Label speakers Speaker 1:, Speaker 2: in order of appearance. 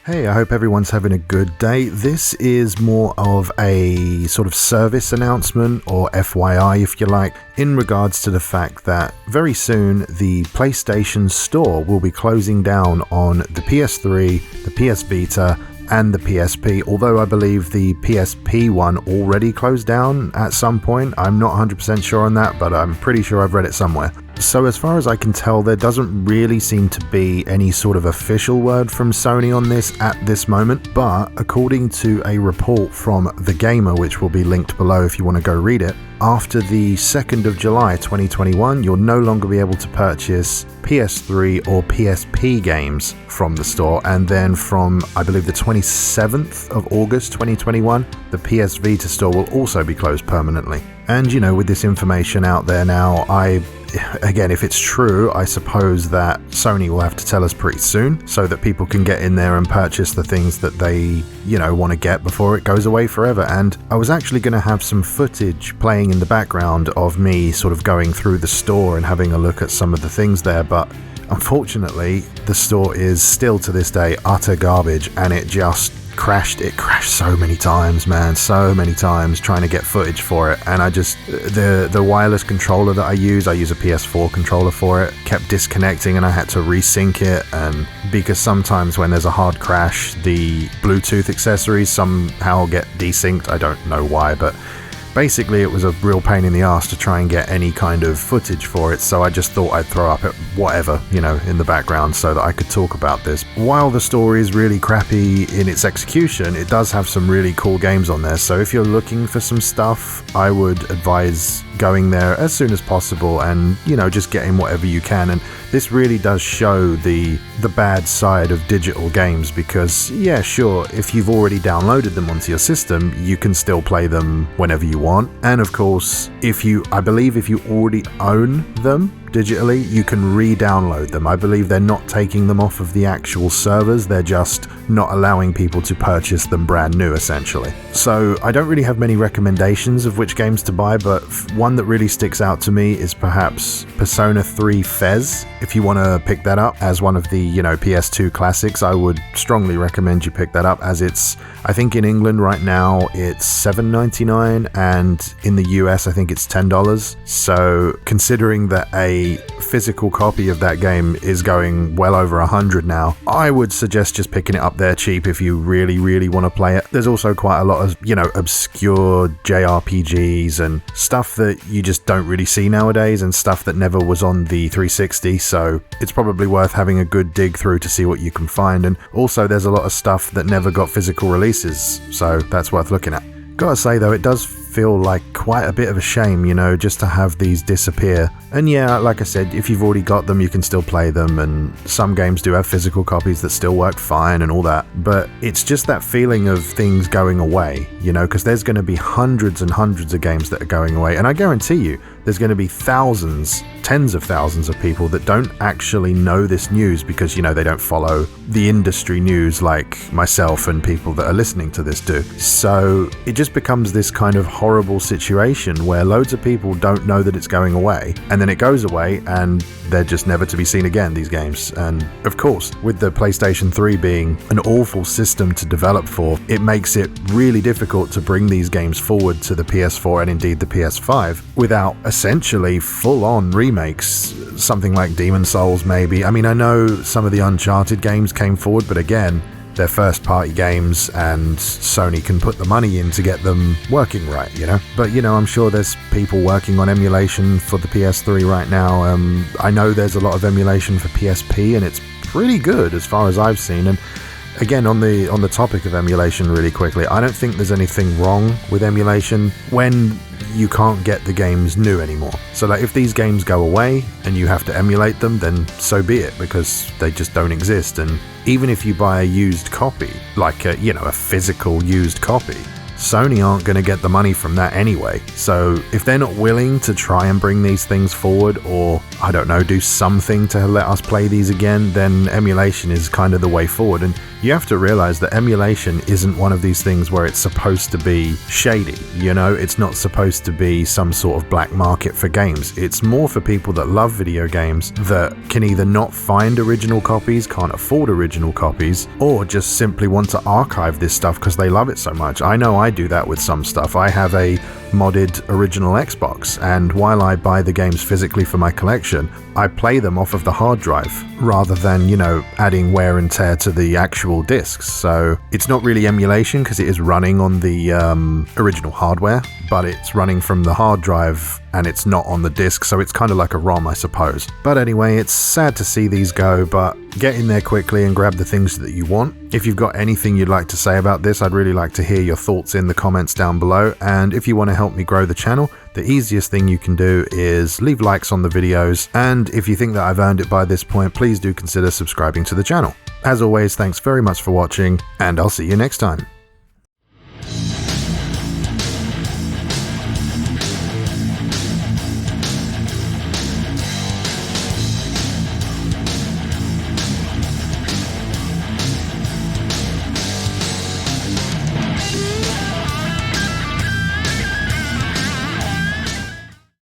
Speaker 1: Hey, I hope everyone's having a good day. This is more of a sort of service announcement, or FYI if you like, in regards to the fact that very soon the PlayStation Store will be closing down on the PS3, the PS Vita, and the PSP, although I believe the PSP one already closed down at some point. I'm not 100% sure on that, but I'm pretty sure I've read it somewhere. So as far as I can tell, there doesn't really seem to be any sort of official word from Sony on this at this moment, but according to a report from The Gamer, which will be linked below if you want to go read it, after the 2nd of July 2021, you'll no longer be able to purchase PS3 or PSP games from the store, and then from, I believe, the 27th of August 2021, the PS Vita store will also be closed permanently. And, you know, with this information out there now, again, if it's true, I suppose that Sony will have to tell us pretty soon so that people can get in there and purchase the things that they, want to get before it goes away forever. And I was actually going to have some footage playing in the background of me sort of going through the store and having a look at some of the things there, but unfortunately, the store is still to this day utter garbage, and it just crashed. It crashed so many times, man, so many times trying to get footage for it. And I just, the wireless controller that I use a PS4 controller for it, kept disconnecting, and I had to resync it. And because sometimes when there's a hard crash, the Bluetooth accessories somehow get desynced. I don't know why, but basically, it was a real pain in the ass to try and get any kind of footage for it, so I just thought I'd throw up whatever, in the background so that I could talk about this. While the story is really crappy in its execution, it does have some really cool games on there, so if you're looking for some stuff, I would advise going there as soon as possible and, just getting whatever you can. And this really does show the bad side of digital games, because, yeah, sure, if you've already downloaded them onto your system, you can still play them whenever you want. And of course, I believe if you already own them digitally, you can re-download them. I believe they're not taking them off of the actual servers, they're just not allowing people to purchase them brand new, essentially. So I don't really have many recommendations of which games to buy, but one that really sticks out to me is perhaps Persona 3 Fez. If you want to pick that up as one of the, PS2 classics, I would strongly recommend you pick that up, as it's, I think in England right now, it's $7.99, and in the US, I think it's $10. So considering that a physical copy of that game is going well over $100 now, I would suggest just picking it up there cheap if you really, really want to play it. There's also quite a lot of, obscure JRPGs and stuff that you just don't really see nowadays, and stuff that never was on the 360, so it's probably worth having a good dig through to see what you can find. And also there's a lot of stuff that never got physical releases, so that's worth looking at. Gotta say though, it does feel like quite a bit of a shame, just to have these disappear. And yeah, like I said, if you've already got them, you can still play them, and some games do have physical copies that still work fine and all that, but it's just that feeling of things going away, because there's going to be hundreds and hundreds of games that are going away, and I guarantee you there's going to be thousands, tens of thousands of people that don't actually know this news because, they don't follow the industry news like myself and people that are listening to this do. So it just becomes this kind of horrible situation where loads of people don't know that it's going away, and then it goes away and they're just never to be seen again, these games. And of course, with the PlayStation 3 being an awful system to develop for, it makes it really difficult to bring these games forward to the PS4 and indeed the PS5 without essentially full-on remakes, something like Demon's Souls maybe. I mean, I know some of the Uncharted games came forward, but again, they're first-party games and Sony can put the money in to get them working right, But, I'm sure there's people working on emulation for the PS3 right now. I know there's a lot of emulation for PSP, and it's pretty good as far as I've seen. And again, on the topic of emulation really quickly, I don't think there's anything wrong with emulation when you can't get the games new anymore. So like, if these games go away and you have to emulate them, then so be it, because they just don't exist. And even if you buy a used copy, like a physical used copy, Sony aren't going to get the money from that anyway. So if they're not willing to try and bring these things forward, or I don't know, do something to let us play these again, then emulation is kind of the way forward. And you have to realize that emulation isn't one of these things where it's supposed to be shady, you know, it's not supposed to be some sort of black market for games. It's more for people that love video games that can either not find original copies, can't afford original copies, or just simply want to archive this stuff because they love it so much. I know I do that with some stuff. I have a modded original Xbox, and while I buy the games physically for my collection, I play them off of the hard drive rather than, you know, adding wear and tear to the actual discs. So it's not really emulation because it is running on the original hardware, but it's running from the hard drive and it's not on the disc, so it's kind of like a ROM, I suppose. But anyway, it's sad to see these go, but get in there quickly and grab the things that you want. If you've got anything you'd like to say about this, I'd really like to hear your thoughts in the comments down below. And if you want to help me grow the channel, the easiest thing you can do is leave likes on the videos. And if you think that I've earned it by this point, please do consider subscribing to the channel. As always, thanks very much for watching, and I'll see you next time.